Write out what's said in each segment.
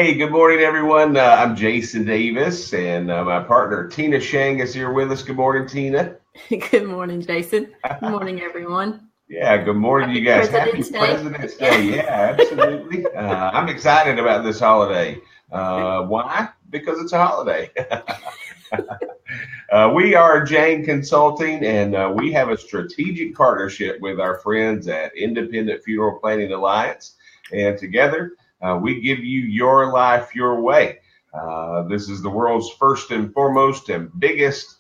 Hey, good morning, everyone. I'm Jason Davis, and my partner Tina Shang is here with us. Good morning, Tina. Good morning, Jason. Good morning, everyone. Yeah, good morning, you Happy guys. Happy President's Day. President's Yeah. Day. Yeah, absolutely. I'm excited about this holiday. Why? Because it's a holiday. We are Jane Consulting, and we have a strategic partnership with our friends at Independent Funeral Planning Alliance. And together, we give you your life your way. This is the world's first and foremost and biggest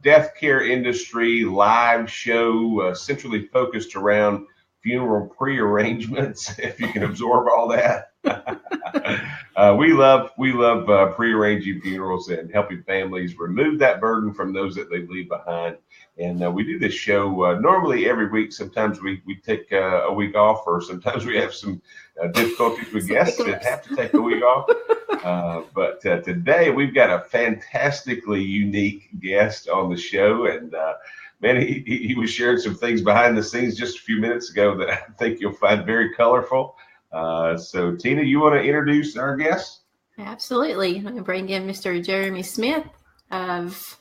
death care industry live show, centrally focused around funeral pre-arrangements. If you can absorb all that. We love prearranging funerals and helping families remove that burden from those that they leave behind. And we do this show normally every week. Sometimes we take a week off, or sometimes we have some difficulties with Some guests that hiccups. have to take a week off. But today we've got a fantastically unique guest on the show, and man, he was sharing some things behind the scenes just a few minutes ago that I think you'll find very colorful. So, Tina, you want to introduce our guest? Absolutely. I'm going to bring in Mr. Jeremy Smith of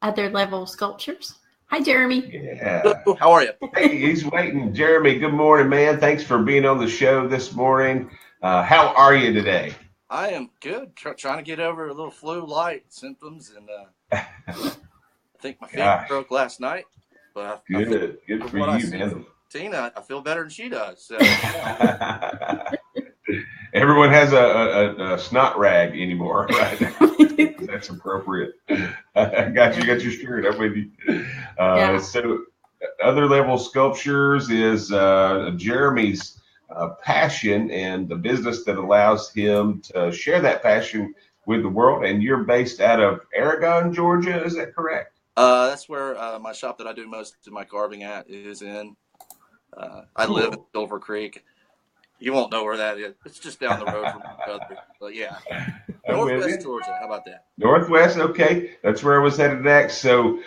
Other Level Sculptures. Hi, Jeremy. Yeah. How are you? Hey, he's waiting. Jeremy, good morning, man. Thanks for being on the show this morning. How are you today? I am good. Trying to get over a little flu-like symptoms, and I think my finger Gosh, broke last night. But I feel, good. Good from for what I you, see man. from Tina, I feel better than she does. So yeah, Everyone has a snot rag anymore, right? That's appropriate. I got you. Got your shirt. I'm with you. Yeah. So, other level sculptures is Jeremy's passion and the business that allows him to share that passion with the world. And you're based out of Aragon, Georgia. Is that correct? that's where my shop that I do most of my carving at is in. I live in Cool. Silver Creek. You won't know where that is. It's just down the road from each other. But yeah, I'm with Northwest you. Georgia. How about that? Northwest, okay. That's where I was headed next. So,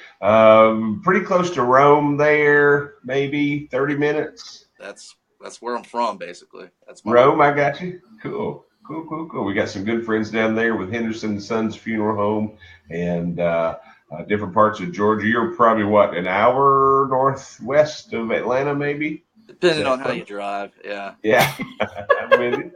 pretty close to Rome there, maybe 30 minutes. That's where I'm from, basically. That's my home. Rome, I got you. Cool. Cool, cool, cool. We got some good friends down there with Henderson and Sons Funeral Home and different parts of Georgia. You're probably what, an hour northwest of Atlanta, maybe? Is Depending that on how close? you drive. Yeah. Yeah, I'm with you.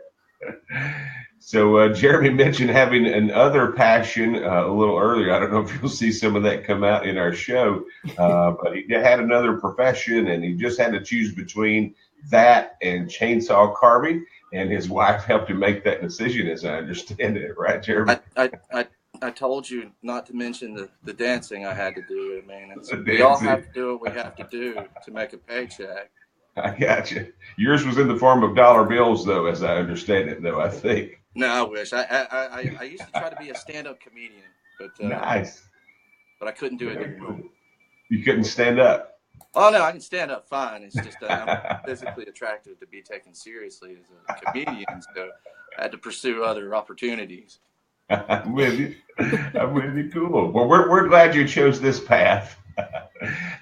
So Jeremy mentioned having an other passion a little earlier. I don't know if you'll see some of that come out in our show, but he had another profession, and he just had to choose between that and chainsaw carving. And his wife helped him make that decision, as I understand it, right, Jeremy? I, I, I, I told you not to mention the dancing I had to do. I mean, we all have Dancing. to do what we have to do to make a paycheck. I got you. Yours was in the form of dollar bills, though, as I understand it, though, I think. No, I wish. I used to try to be a stand-up comedian, Nice. but I couldn't do it Very anymore. cool. You couldn't stand up. Oh no, I can stand up fine. It's just I'm physically attractive to be taken seriously as a comedian, so I had to pursue other opportunities. I'm with you. I'm with you. Cool. Well, we're glad you chose this path.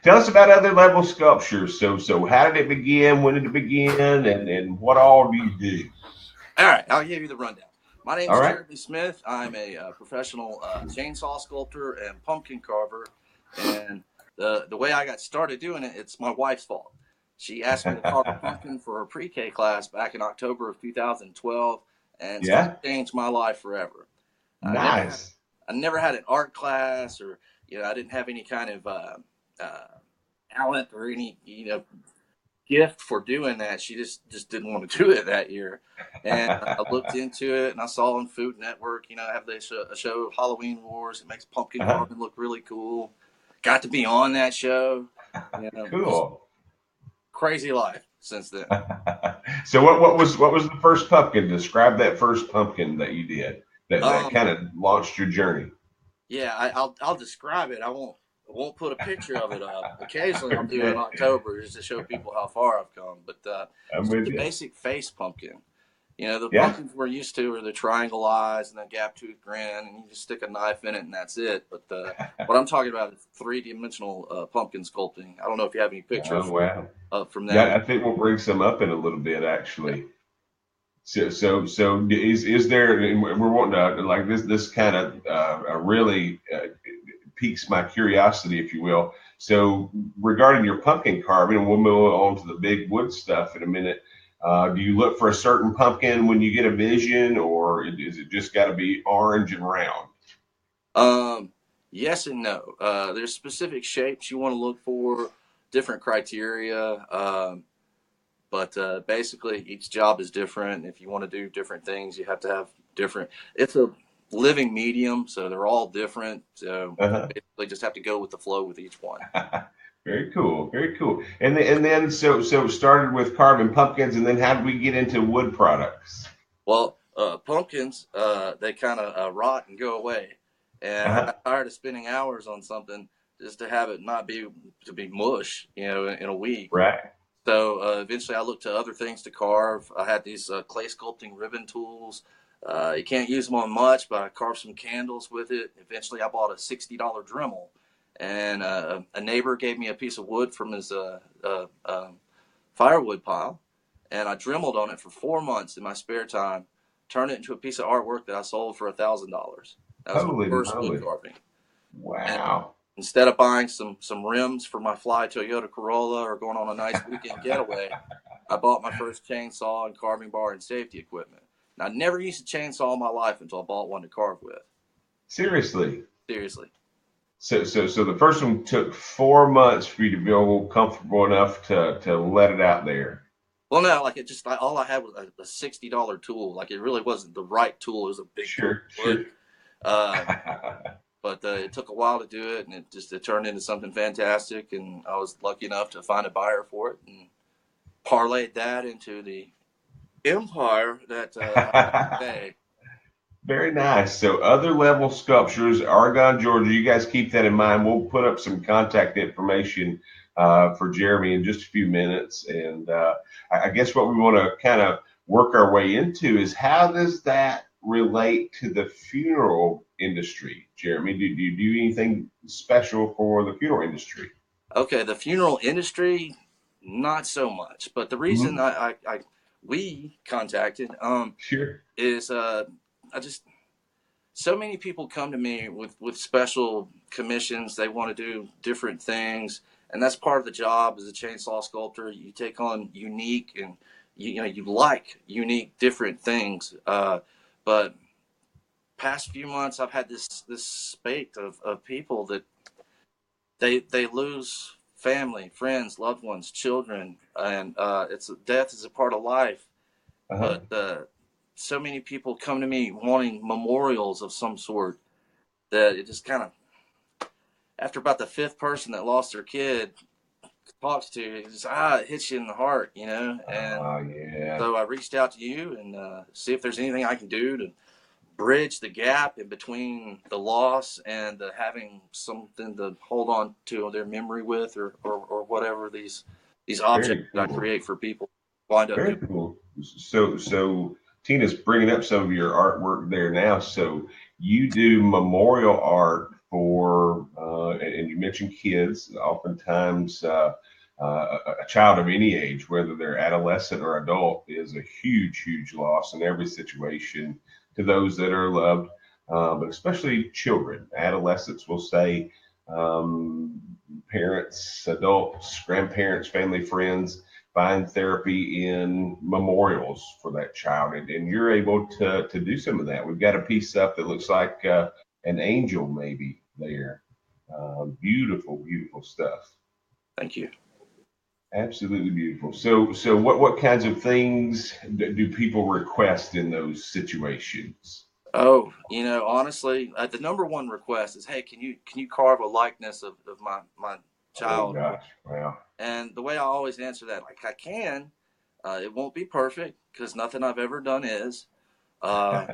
Tell us about other level sculptures. So how did it begin? When did it begin? And what all do you do? All right, I'll give you the rundown. My All name's right. Jeremy Smith. I'm a professional chainsaw sculptor and pumpkin carver. And the way I got started doing it, it's my wife's fault. She asked me to carve a pumpkin for her pre-K class back in October of 2012, and it's kind Yeah. of changed my life forever. I never had Nice. I never had an art class, or I didn't have any kind of uh, talent or any gift for doing that. She just didn't want to do it that year. And I looked into it, and I saw on Food Network, have this a show, Halloween Wars. It makes pumpkin Uh-huh. carving look really cool. Got to be on that show. Just Cool. crazy life since then. So what was the first pumpkin? Describe that first pumpkin that you did that Um, kind of launched your journey. yeah, I'll describe it. I won't put a picture of it up. Occasionally, I'll do it in Okay. October just to show people how far I've come. But I'm just with a you. basic face pumpkin. The Yeah. pumpkins we're used to are the triangle eyes and the gap tooth grin, and you just stick a knife in it, and that's it. But what I'm talking about is three-dimensional pumpkin sculpting. I don't know if you have any Oh pictures wow. from that. Yeah, I think we'll bring some up in a little bit, actually. So is there? And we're wanting to like this kind of really piques my curiosity, if you will. So regarding your pumpkin carving, and we'll move on to the big wood stuff in a minute. Do you look for a certain pumpkin when you get a vision, or is it just got to be orange and round? Yes and no. There's specific shapes you want to look for, different criteria. But basically, each job is different. If you want to do different things, you have to have different. It's a living medium, so they're all different. So you Uh-huh. basically just have to go with the flow with each one. Very cool, very cool. And then so started with carving pumpkins, and then how did we get into wood products? Well, pumpkins, they kind of rot and go away, and I Uh-huh. got tired of spending hours on something just to have it not be to be mush, in a week. Right. So eventually, I looked to other things to carve. I had these clay sculpting ribbon tools. You can't use them on much, but I carved some candles with it. Eventually, I bought a $60 Dremel, and a neighbor gave me a piece of wood from his firewood pile, and I dremeled on it for 4 months in my spare time. Turned it into a piece of artwork that I sold for $1,000. That was my Holy first wood moly! carving. And Wow. instead of buying some rims for my fly Toyota Corolla or going on a nice weekend getaway, I bought my first chainsaw and carving bar and safety equipment. Now, I never used a chainsaw in my life until I bought one to carve with. Seriously. Seriously. So the first one took 4 months for you to feel comfortable enough to let it out there. Well, no, like it just all I had was a $60 tool. Like it really wasn't the right tool. It was a big piece Sure, of wood. sure. Uh, but it took a while to do it, and it turned into something fantastic. And I was lucky enough to find a buyer for it and parlayed that into the empire that I have today. Very nice. So other level sculptures, Argonne, Georgia. You guys keep that in mind. We'll put up some contact information for Jeremy in just a few minutes. And I guess what we want to kind of work our way into is how does that relate to the funeral industry, Jeremy? Do you do anything special for the funeral industry? Okay, the funeral industry, not so much. But the reason Hmm. we contacted Sure. is I just so many people come to me with special commissions. They want to do different things, and that's part of the job as a chainsaw sculptor. You take on unique and you like unique different things. But past few months, I've had this spate of people that they lose family, friends, loved ones, children, and it's death is a part of life. Uh-huh. But so many people come to me wanting memorials of some sort that it just kind of after about the fifth person that lost their kid talks to you, it just it hits you in the heart, And Oh, yeah. so I reached out to you and see if there's anything I can do to bridge the gap in between the loss and the having something to hold on to their memory with, or whatever these objects Very that I cool. create for people wind up Very doing. cool. So Tina's bringing up some of your artwork there now. So you do memorial art for, and you mentioned kids. Oftentimes, a child of any age, whether they're adolescent or adult, is a huge, huge loss in every situation to those that are loved, but especially children. Adolescents will say, um, parents, adults, grandparents, family, friends find therapy in memorials for that child, and you're able to do some of that. We've got a piece up that looks like an angel maybe there. Beautiful, beautiful stuff. Thank you. Absolutely beautiful. So what kinds of things do people request in those situations? Oh, honestly, the number one request is, hey, can you carve a likeness of my Oh child? gosh, wow. And the way I always answer that, like I can, it won't be perfect because nothing I've ever done is. Uh,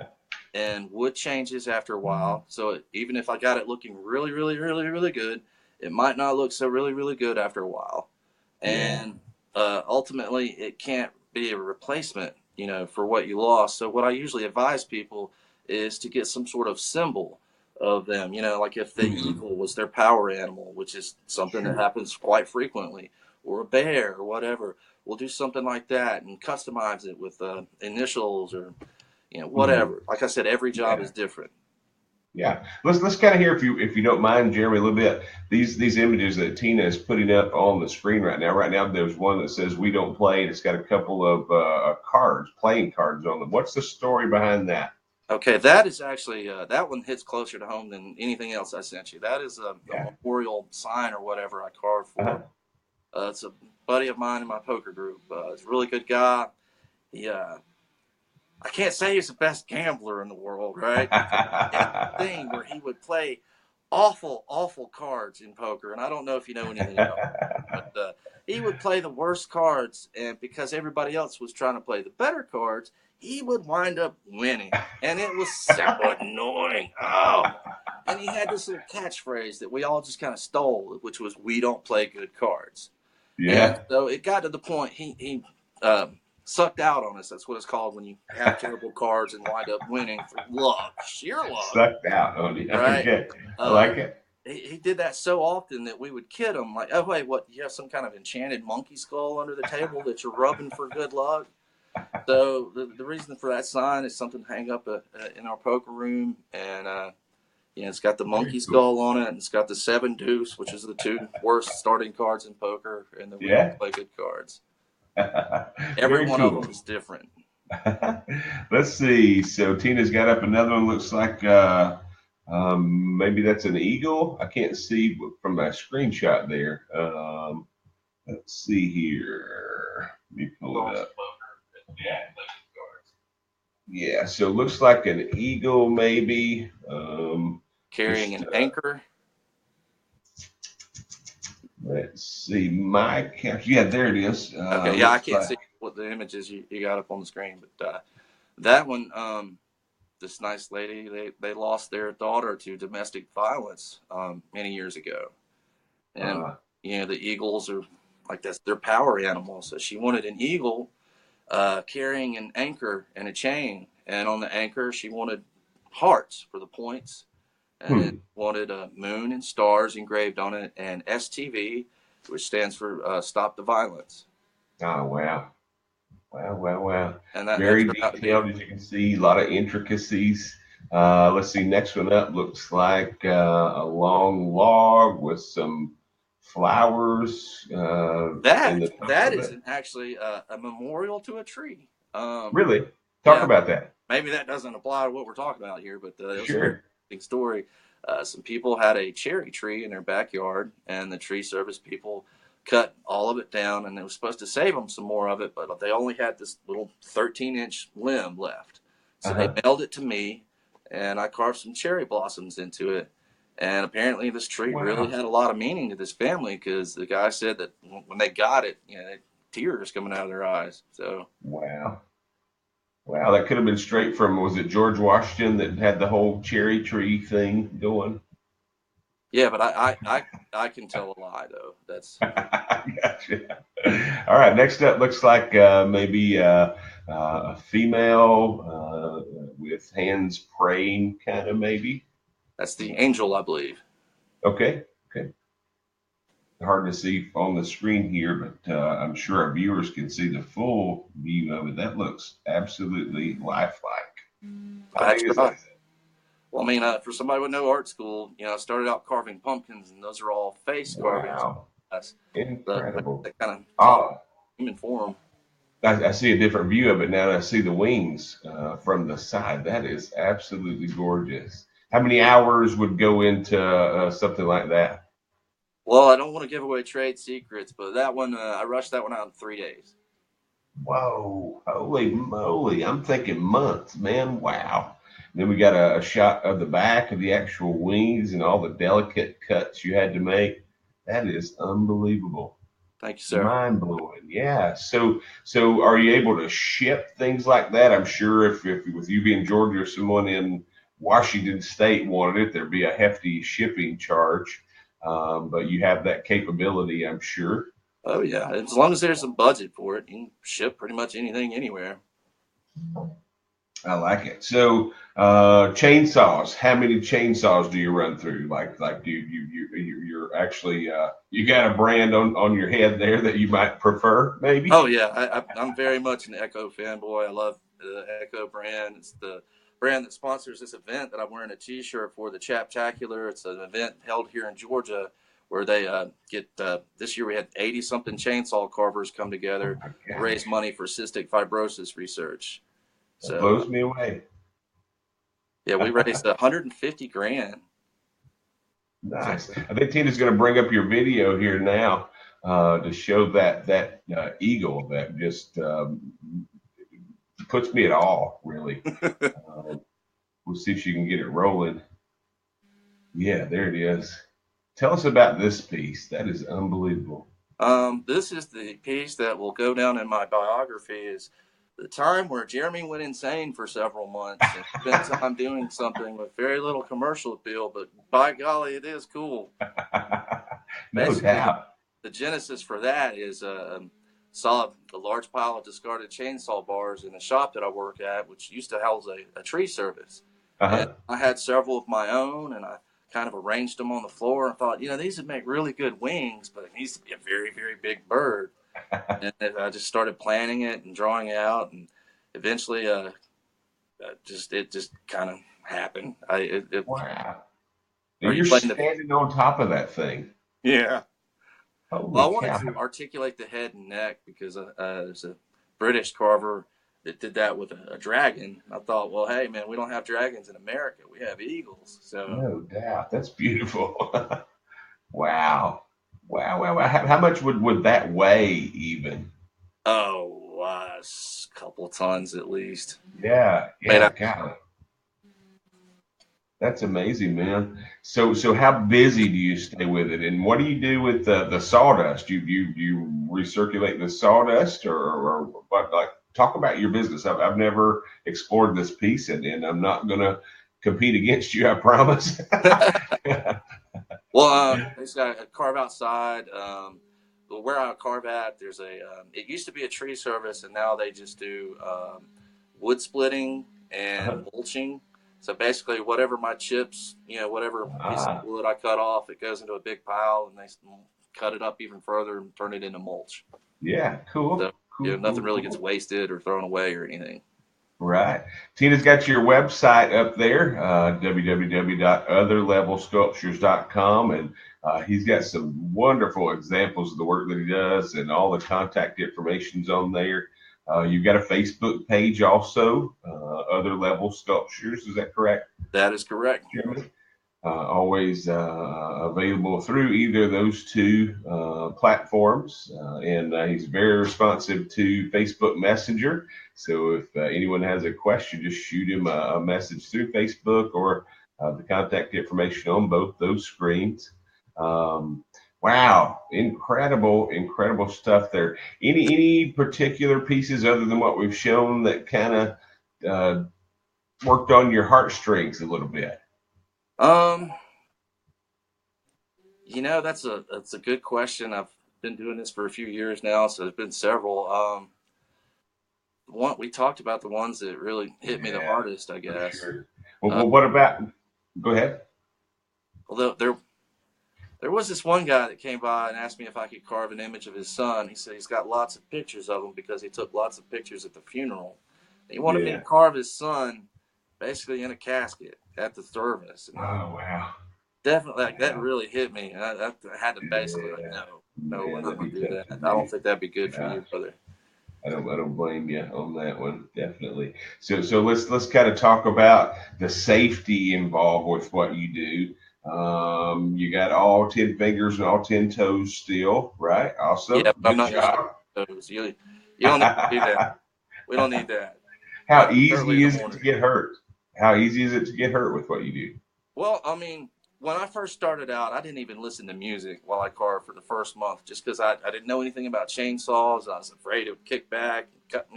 and wood changes after a while. So even if I got it looking really, really, really, really good, it might not look so really, really good after a while. Yeah. And ultimately, it can't be a replacement, for what you lost. So what I usually advise people is to get some sort of symbol of them. Like if the Hmm. eagle was their power animal, which is something that Sure. happens quite frequently, or a bear or whatever. We'll do something like that and customize it with initials or whatever. Like I said, every job is different. Yeah, let's kind of hear, if you don't mind, Jeremy, a little bit, these images that Tina is putting up on the screen right now. Right now, there's one that says "We don't play," and it's got a couple of playing cards on them. What's the story behind that? Okay, that is actually that one hits closer to home than anything else I sent you. That is a memorial sign or whatever I carved for. It's a buddy of mine in my poker group. He's a really good guy. He I can't say he's the best gambler in the world, right? That thing where he would play awful, awful cards in poker, and I don't know if you know anything about it, but he would play the worst cards, and because everybody else was trying to play the better cards, he would wind up winning, and it was so annoying. Oh, and he had this little catchphrase that we all just kind of stole, which was "We don't play good cards." Yeah. And so it got to the point he sucked out on us. That's what it's called when you have terrible cards and wind up winning for luck, sheer luck. Sucked out on you. Right? Okay. I like it. He did that so often that we would kid him like, "Oh wait, what? You have some kind of enchanted monkey skull under the table that you're rubbing for good luck?" So the reason for that sign is something to hang up in our poker room, and it's got the monkey skull on it, and it's got the 7 deuce, which is the 2 worst starting cards in poker, and then we don't play good cards. Every one of them is different. Let's see. So Tina's got up another one. Looks like maybe that's an eagle. I can't see from my screenshot there. Let's see here. Let me pull it up. Yeah, so it looks like an eagle, maybe. Carrying an anchor. Let's see. Yeah, there it is. Okay, yeah, I can't see what the images you got up on the screen, but that one, this nice lady, they lost their daughter to domestic violence many years ago, and the eagles are like that's their power animal. So she wanted an eagle carrying an anchor and a chain, and on the anchor she wanted hearts for the points, and it wanted a moon and stars engraved on it, and STV, which stands for Stop the Violence. Oh, wow. Wow. And that very detailed, as you can see, a lot of intricacies. Let's see, next one up looks like a long log with some flowers. That isn't actually a memorial to a tree. Really? Talk about that. Maybe that doesn't apply to what we're talking about here, but it was sure. a very interesting story. Some people had a cherry tree in their backyard, and the tree service people cut all of it down, and they were supposed to save them some more of it, but they only had this little 13-inch limb left. So they mailed it to me, and I carved some cherry blossoms into it. And apparently this tree really had a lot of meaning to this family, because the guy said that when they got it, tears coming out of their eyes. So wow, that could have been straight from, was it George Washington that had the whole cherry tree thing going? Yeah, but I can tell a lie, though. That's gotcha. All right, next up looks like maybe a female with hands praying, kind of, maybe. That's the angel, I believe. Okay. Hard to see on the screen here, but I'm sure our viewers can see the full view of it. That looks absolutely lifelike. That's right. Well, I mean, for somebody with no art school, I started out carving pumpkins, and those are all face carvings. Wow. That's incredible. That kind of human form. I see a different view of it now. I see the wings from the side. That is absolutely gorgeous. How many hours would go into something like that? Well, I don't want to give away trade secrets, but that one, I rushed that one out in 3 days. Whoa, holy moly. I'm thinking months, man. Wow. And then we got a shot of the back of the actual wings and all the delicate cuts you had to make. That is unbelievable. Thank you, sir. Mind blowing. Yeah. So are you able to ship things like that? I'm sure if with you being Georgia or someone in Washington State wanted it, there'd be a hefty shipping charge. But you have that capability, I'm sure. Oh, yeah. As long as there's a budget for it, you can ship pretty much anything anywhere. I like it. So, chainsaws. How many chainsaws do you run through? Like, do you're actually you got a brand on your head there that you might prefer, maybe? Oh yeah, I'm very much an Echo fanboy. I love the Echo brand. It's the brand that sponsors this event that I'm wearing a T-shirt for, the Chaptacular. It's an event held here in Georgia where they get this year we had 80 something chainsaw carvers come Oh together my to gosh, raise money for cystic fibrosis research. that So blows me away. yeah, we raised 150 grand. So Nice. I think Tina's going to bring up your video here now to show that eagle that just puts me at awe, really. Uh, we'll see if she can get it rolling. Yeah, there it is. Tell us about this piece. That is unbelievable. this is the piece that will go down in my biography is the time where Jeremy went insane for several months and spent time doing something with very little commercial appeal, but by golly, it is cool. No Basically, doubt. the genesis for that is saw a large pile of discarded chainsaw bars in the shop that I work at, which used to house a tree service. And Uh-huh. I had several of my own, and I kind of arranged them on the floor. I thought, these would make really good wings, but it needs to be a very, very big bird. And I just started planning it and drawing it out, and eventually, it just kind of happened. Wow. Now Are you you're playing the? standing on top of that thing. Yeah. Well, Holy I wanted cow. to articulate the head and neck because there's a British carver that did that with a dragon. I thought, well, hey, man, we don't have dragons in America. We have eagles. So, No doubt. That's beautiful. Wow. Wow, wow, wow. How much would that weigh even? a couple tons at least. Yeah, Made yeah, God. That's amazing, man. So how busy do you stay with it? And what do you do with the sawdust? You recirculate the sawdust or what? Like, talk about your business. I've never explored this piece, and I'm not gonna compete against you, I promise. Well, basically, I carve outside. Where I carve at, there's it used to be a tree service, and now they just do wood splitting and mulching. So basically, whatever my chips, whatever piece of Ah, wood I cut off, it goes into a big pile, and they cut it up even further and turn it into mulch. yeah, So, cool, cool, nothing cool, really gets cool. wasted or thrown away or anything. Right. Tina's got your website up there, www.otherlevelsculptures.com, and he's got some wonderful examples of the work that he does, and all the contact information's on there. You've got a Facebook page also, Other Level Sculptures. Is that correct, That is correct. Jeremy? Always available through either of those two platforms. And he's very responsive to Facebook Messenger. So if anyone has a question, just shoot him a message through Facebook or the contact information on both those screens. Wow, incredible, incredible stuff there. Any particular pieces other than what we've shown that kind of worked on your heartstrings a little bit? Um, that's a good question. I've been doing this for a few years now, so there's been several. One we talked about the ones that really hit me the Yeah, hardest, I for guess. sure. Well, Uh, well, what about? Go ahead. although there was this one guy that came by and asked me if I could carve an image of his son. He said he's got lots of pictures of him because he took lots of pictures at the funeral. He wanted me to Yeah. carve his son basically in a casket at the service, and Oh wow. definitely like that Wow. really hit me. And I had to basically like, Yeah. no, no, we're Man, not that'd gonna be do tough that. to I don't do. think that'd be good for Yeah. you, brother. I don't blame you on that one. Definitely. So let's kind of talk about the safety involved with what you do. You got all 10 fingers and all 10 toes still, right? Yeah, Awesome. but I'm Good not using job. those. You don't need to do that. We don't need that. How Early in easy the is it to morning. get hurt? How easy is it to get hurt with what you do? Well, I mean, when I first started out, I didn't even listen to music while I carved for the first month, just because I didn't know anything about chainsaws. I was afraid it would kick back, cut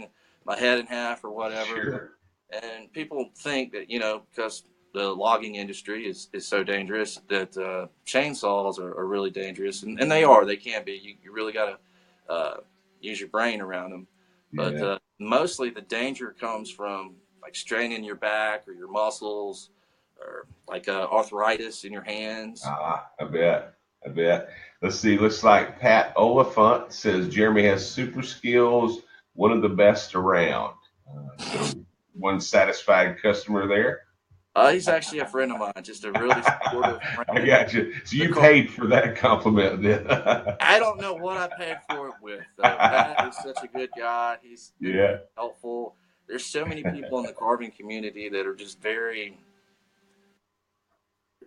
my head in half or whatever. Sure. And people think that, because the logging industry is so dangerous that chainsaws are really dangerous. And they are. They can be. You really got to use your brain around them. But Yeah. mostly the danger comes from like straining your back or your muscles, or like arthritis in your hands. I bet. I bet. Let's see. Looks like Pat Oliphant says Jeremy has super skills, one of the best around. So one satisfied customer there. He's actually a friend of mine, just a really supportive friend. I got you. So you paid for that compliment then. I don't know what I paid for it with. Pat is such a good guy. He's helpful. There's so many people in the carving community that are just very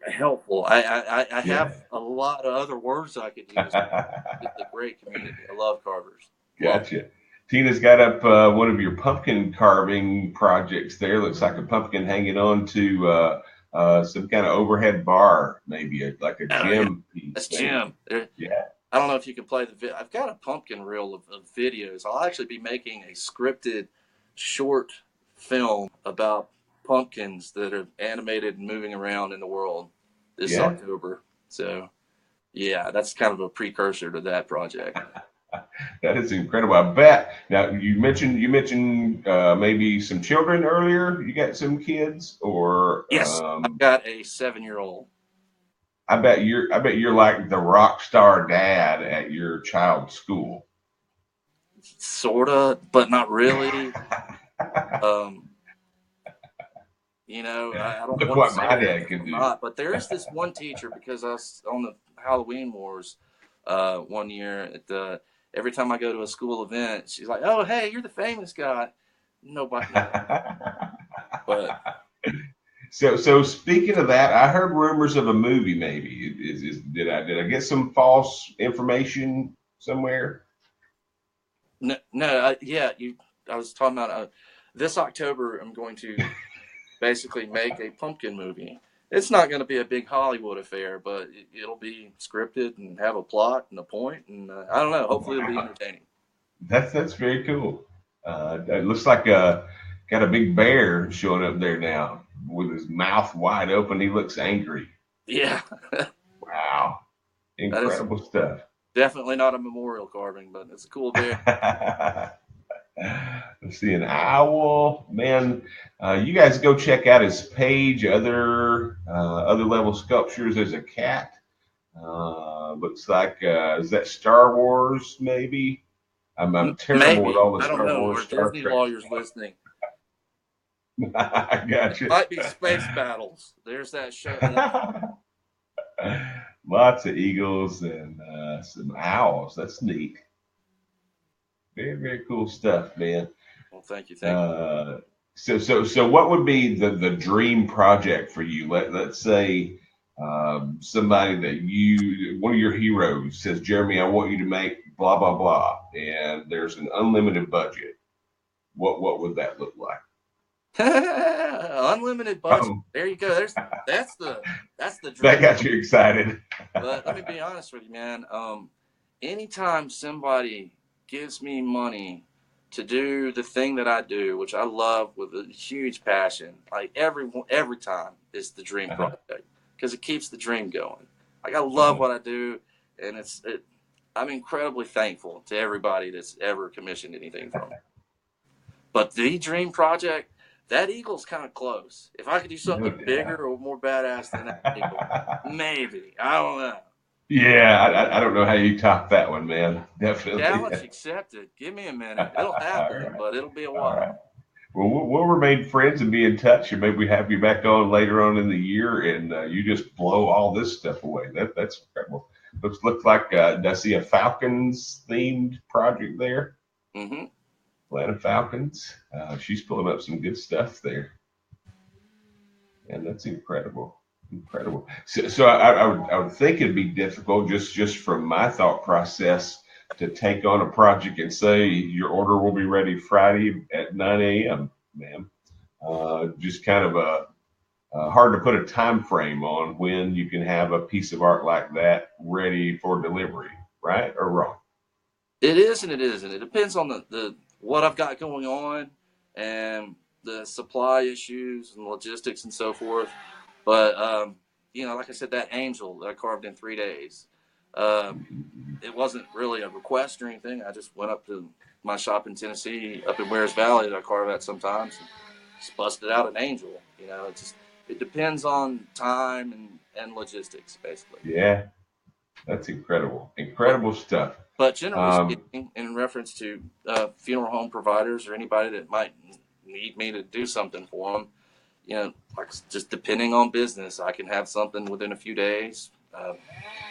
helpful. I have a lot of other words I could use. It's a great community. I love carvers. Gotcha. Tina's got up one of your pumpkin carving projects there. Looks like a pumpkin hanging on to some kind of overhead bar, maybe like a gym piece. That's Jim. Yeah. I don't know if you can play the video. I've got a pumpkin reel of videos. I'll actually be making a scripted short film about pumpkins that are animated and moving around in the world this October. So, yeah, that's kind of a precursor to that project. That is incredible. I bet. Now you mentioned maybe some children earlier. You got some kids, or yes, I've got a 7-year-old. I bet you're like the rock star dad at your child's school. Sorta, but not really. You know, I don't Look want what to say my dad can do. Not, but there is this one teacher, because I was on the Halloween Wars one year at every time I go to a school event, she's like, "Oh, hey, you're the famous guy." Nobody knows. But so speaking of that, I heard rumors of a movie. Maybe did I get some false information somewhere? No, yeah. I was talking about this October. I'm going to basically make a pumpkin movie. It's not going to be a big Hollywood affair, but it'll be scripted and have a plot and a point, and I don't know. Hopefully, it'll be entertaining. That's very cool. It looks like got a big bear showing up there now with his mouth wide open. He looks angry. Yeah. Wow, incredible stuff. Definitely not a memorial carving, but it's a cool bear. Let's see, an owl, man. You guys go check out his page. Other level sculptures. There's a cat. Looks like is that Star Wars? Maybe. I'm terrible with all the Star Wars. Star Disney lawyers listening. I got you. It might be Space Battles. There's that show. Lots of eagles and some owls. That's neat. Very, very cool stuff, man. Well, thank you. So what would be the dream project for you? Let's say somebody that one of your heroes says, Jeremy, I want you to make blah, blah, blah. And there's an unlimited budget. What would that look like? Unlimited budget. There you go. That's the dream. That got you excited. But let me be honest with you, man. Anytime somebody gives me money to do the thing that I do, which I love with a huge passion, like every time it's the dream project, because it keeps the dream going. Like I love what I do, and I'm incredibly thankful to everybody that's ever commissioned anything from me. But the dream project, that eagle's kind of close. If I could do something bigger or more badass than that eagle, maybe. I don't know. Yeah, I don't know how you top that one, man. Definitely. Challenge accepted. Give me a minute. It'll happen, but it'll be a while. Right. Well, we'll remain friends and be in touch, and maybe we have you back on later on in the year, and you just blow all this stuff away. That's incredible. Looks like I see a Falcons themed project there. Mm-hmm. Atlanta Falcons. She's pulling up some good stuff there, and that's incredible. Incredible. So I would think it'd be difficult just from my thought process to take on a project and say your order will be ready Friday at 9 a.m., ma'am. Just kind of hard to put a time frame on when you can have a piece of art like that ready for delivery, right or wrong? It is and it isn't. It depends on the what I've got going on and the supply issues and logistics and so forth. But, like I said, that angel that I carved in 3 days, it wasn't really a request or anything. I just went up to my shop in Tennessee, up in Wares Valley that I carve at sometimes. just busted out an angel. You know, it depends on time and logistics, basically. Yeah, that's incredible stuff. But generally speaking, in reference to funeral home providers or anybody that might need me to do something for them, you know, like just depending on business, I can have something within a few days. Wow.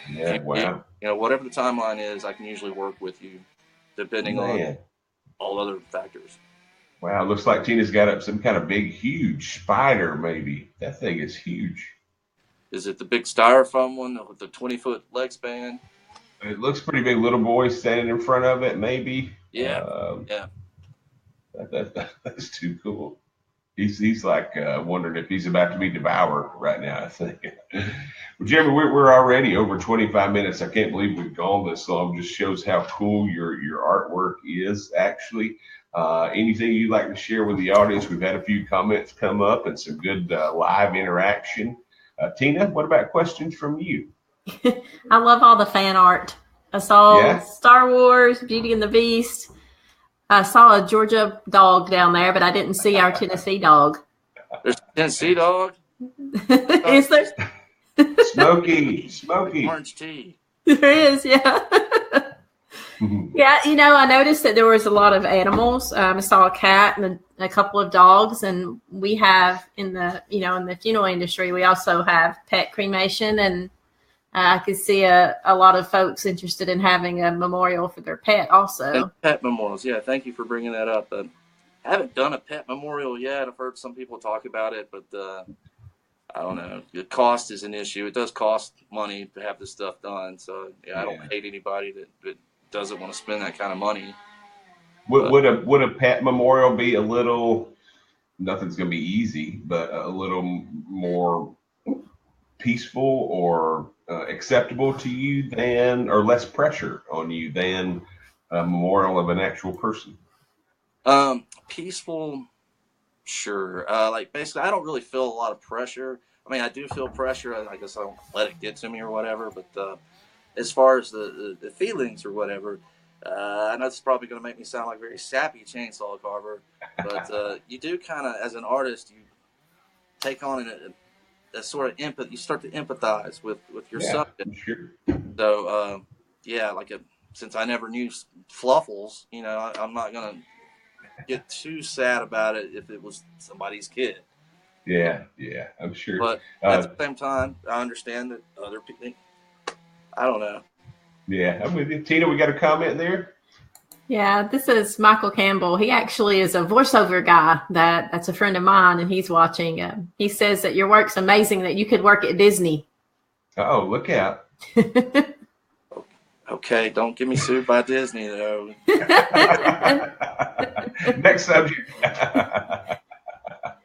You know, whatever the timeline is, I can usually work with you, depending on all other factors. Wow, looks like Tina's got up some kind of big, huge spider. Maybe that thing is huge. Is it the big styrofoam one with the 20-foot leg span? It looks pretty big. Little boy standing in front of it, maybe. Yeah, yeah. That's too cool. He's like wondering if he's about to be devoured right now, I think. Well, Jeremy, we're already over 25 minutes. I can't believe we've gone this long. Just shows how cool your artwork is, actually. Anything you'd like to share with the audience? We've had a few comments come up and some good live interaction. Tina, what about questions from you? I love all the fan art. I saw Star Wars, Beauty and the Beast. I saw a Georgia dog down there, but I didn't see our Tennessee dog. There's a Tennessee dog? Is there? Smoky. Orange tea. There is, yeah. Yeah, you know, I noticed that there was a lot of animals. I saw a cat and a couple of dogs, and we have in the funeral industry, we also have pet cremation, and I could see a lot of folks interested in having a memorial for their pet also. And pet memorials, yeah. Thank you for bringing that up. I haven't done a pet memorial yet. I've heard some people talk about it, but I don't know. The cost is an issue. It does cost money to have this stuff done. So, I don't hate anybody that doesn't want to spend that kind of money. Would a pet memorial be a little, nothing's going to be easy, but a little more peaceful or acceptable to you than, or less pressure on you than a memorial of an actual person? Peaceful, sure. Like basically, I don't really feel a lot of pressure. I mean, I do feel pressure. I guess I don't let it get to me or whatever. But as far as the feelings or whatever, I know it's probably going to make me sound like a very sappy chainsaw carver, but you do kind of, as an artist, you take on a sort of empathy. You start to empathize with your subject. Sure. So, since I never knew Fluffles, I'm not going to get too sad about it if it was somebody's kid. Yeah, I'm sure. But at the same time, I understand that other people, I don't know. Yeah, I'm with you. Tina, we got a comment there? Yeah, this is Michael Campbell. He actually is a voiceover guy that's a friend of mine, and he's watching. He says that your work's amazing, that you could work at Disney. Oh, look out. Okay, don't get me sued by Disney, though. Next subject.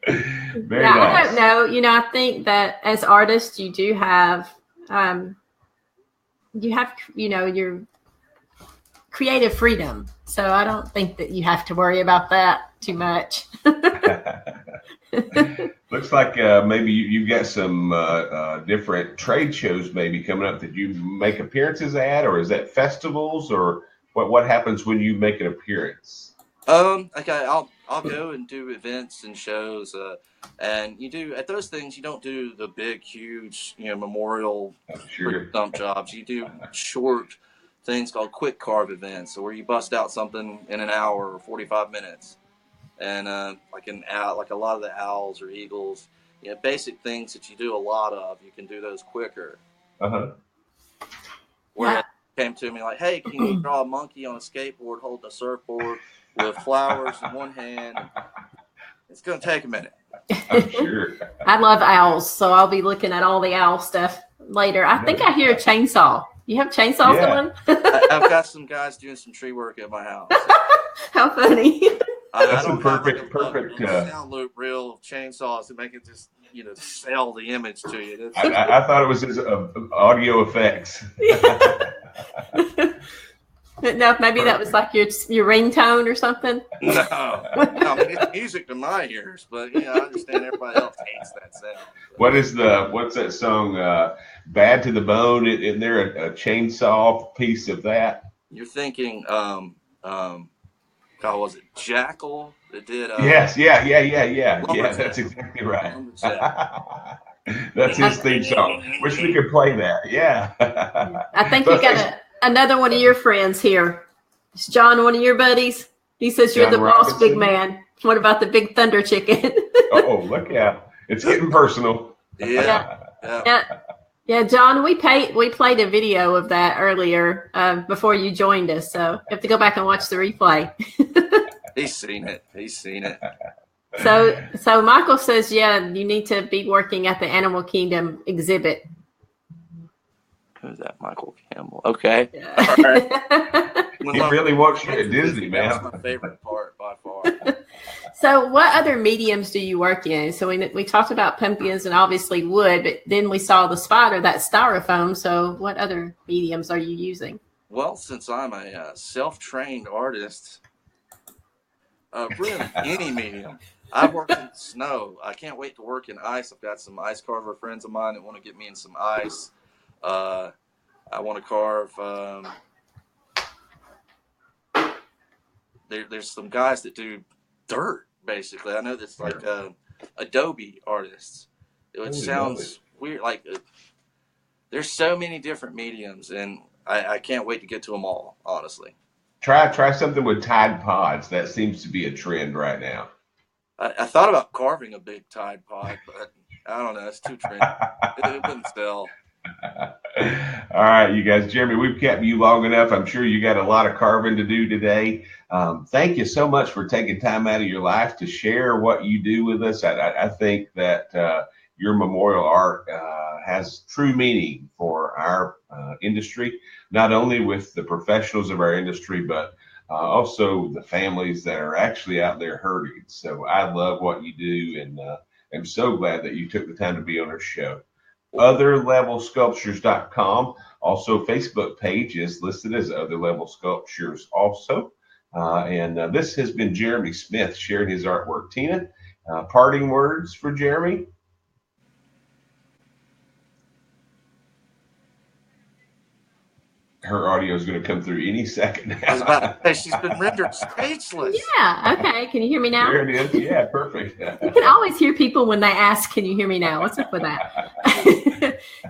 Very nice. I don't know. I think that as artists, you do have, your creative freedom. So I don't think that you have to worry about that too much. Looks like maybe you've got some different trade shows maybe coming up that you make appearances at, or is that festivals, or what happens when you make an appearance? Okay, I'll go and do events and shows, and you do at those things. You don't do the big, huge, memorial dump jobs. You do short things called quick carve events, where you bust out something in an hour or 45 minutes, and like a lot of the owls or eagles, basic things that you do a lot of. You can do those quicker. Where it came to me like, hey, can you draw a monkey on a skateboard holding a surfboard with flowers in one hand? It's going to take a minute. I'm sure. I love owls, so I'll be looking at all the owl stuff later. I think I hear a chainsaw. You have chainsaws going? I've got some guys doing some tree work at my house. How funny. That's a perfect sound loop reel of chainsaws to make it just, sell the image to you. I thought it was his audio effects. No, maybe that was like your ringtone or something. No, I mean, it's music to my ears, but I understand everybody else hates that sound. What's that song? Bad to the Bone. Isn't there a chainsaw piece of that? You're thinking, God, was it Jackal? that did. Yes, yeah. That's exactly right. That's his theme song. Wish we could play that. Yeah. I think you got another one of your friends here. Is John one of your buddies? He says you're John the boss, Robinson. big man. What about the big thunder chicken? Oh, look out! It's getting personal. Yeah, John, we played a video of that earlier before you joined us, so you have to go back and watch the replay. He's seen it. So Michael says, yeah, you need to be working at the Animal Kingdom exhibit. Who's that? Michael Campbell. Okay. Yeah. All right. He really wants you at Disney, man. That's my favorite part by far. So what other mediums do you work in? So we talked about pumpkins and obviously wood, but then we saw the spider, that styrofoam. So what other mediums are you using? Well, since I'm a self-trained artist, really any medium. I've worked in snow. I can't wait to work in ice. I've got some ice carver friends of mine that want to get me in some ice. I want to carve. There's some guys that do dirt, basically. I know that's like Adobe artists. It sounds weird. Like there's so many different mediums, and I can't wait to get to them all, honestly. Try something with Tide Pods. That seems to be a trend right now. I thought about carving a big Tide Pod, but I don't know. It's too trendy. It wouldn't sell. All right, you guys. Jeremy, we've kept you long enough. I'm sure you got a lot of carving to do today. Thank you so much for taking time out of your life to share what you do with us. I think that your memorial art has true meaning for our industry, not only with the professionals of our industry, but also the families that are actually out there hurting. So I love what you do, and I'm so glad that you took the time to be on our show. OtherLevelSculptures.com. Also, Facebook page is listed as Other Level Sculptures also. And this has been Jeremy Smith sharing his artwork. Tina, parting words for Jeremy? Her audio is going to come through any second now. I was about to say, she's been rendered speechless. Yeah, okay. Can you hear me now? There it is. Yeah, perfect. You can always hear people when they ask, can you hear me now? What's up with that?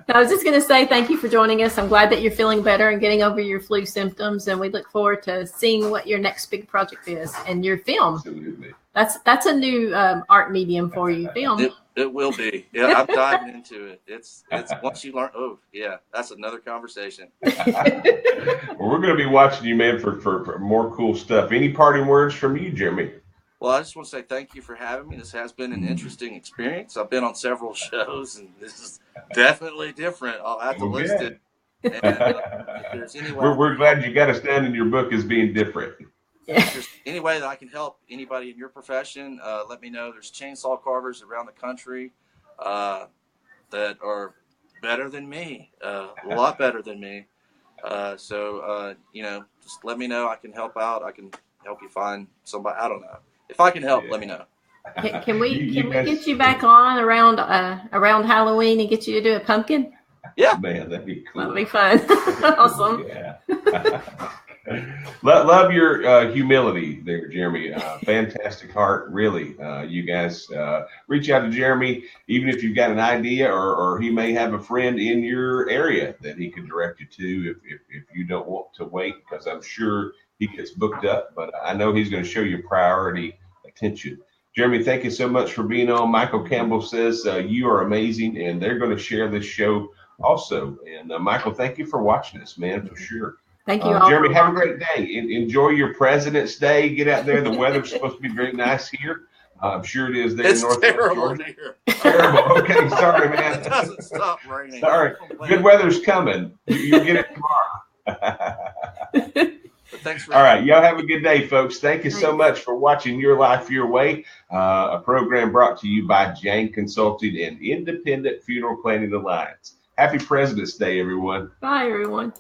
I was just going to say thank you for joining us. I'm glad that you're feeling better and getting over your flu symptoms, and we look forward to seeing what your next big project is and your film. Absolutely. That's a new art medium for you, film. It will be. Yeah, I'm diving into it. It's once you learn. Oh, yeah, that's another conversation. Well, we're going to be watching you, man, for more cool stuff. Any parting words from you, Jeremy? Well, I just want to say thank you for having me. This has been an interesting experience. I've been on several shows, and this is definitely different. I'll have to list it. And, if there's any way we're glad you got us down in your book as being different. If there's any way that I can help anybody in your profession, let me know. There's chainsaw carvers around the country that are better than me, a lot better than me. So just let me know. I can help out. I can help you find somebody. I don't know. If I can help, let me know. Can we get you back on around Halloween and get you to do a pumpkin? Yeah, man, that'd be cool. That'd be fun. Awesome. Yeah. Love your humility there, Jeremy. Fantastic heart, really. You guys reach out to Jeremy, even if you've got an idea, or he may have a friend in your area that he can direct you to if you don't want to wait, because I'm sure he gets booked up, but I know he's going to show you priority attention. Jeremy, thank you so much for being on. Michael Campbell says you are amazing, and they're going to share this show also. And Michael, thank you for watching us, man, for sure. Thank you all. Jeremy, have a great day. Enjoy your President's Day. Get out there. The weather's supposed to be very nice here. I'm sure it is there in North Georgia. Here. Terrible. Okay, sorry, man. It doesn't stop raining. Sorry. Good weather's coming. You'll get it tomorrow. Thanks for all right. Y'all have a good day, folks. Thank you so much for watching Your Life Your Way, a program brought to you by Jane Consulting and Independent Funeral Planning Alliance. Happy President's Day, everyone. Bye, everyone.